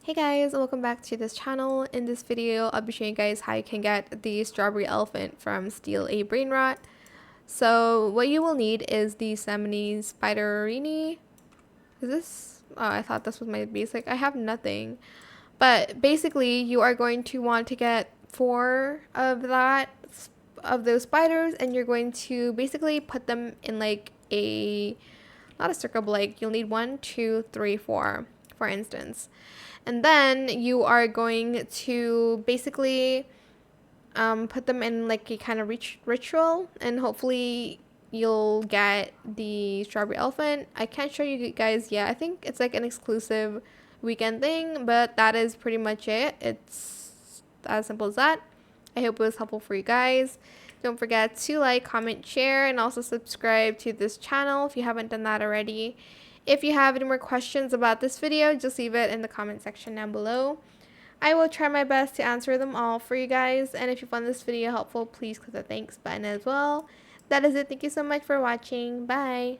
Hey guys, welcome back to this channel. In this video, I'll be showing you guys how you can get the strawberry elephant from Steal a Brainrot. So what you will need is the Semini Spiderini. Is this? Oh, I thought this was my basic. I have nothing. But basically, you are going to want to get 4 of those spiders, and you're going to basically put them in like not a circle, but like you'll need 1, 2, 3, 4, for instance. And then you are going to basically put them in like a kind of ritual, and hopefully you'll get the strawberry elephant. I can't show you guys yet. I think it's like an exclusive weekend thing, but that is pretty much it. It's as simple as that. I hope it was helpful for you guys. Don't forget to like, comment, share, and also subscribe to this channel if you haven't done that already. If you have any more questions about this video, just leave it in the comment section down below. I will try my best to answer them all for you guys. And if you found this video helpful, please click the thanks button as well. That is it. Thank you so much for watching. Bye.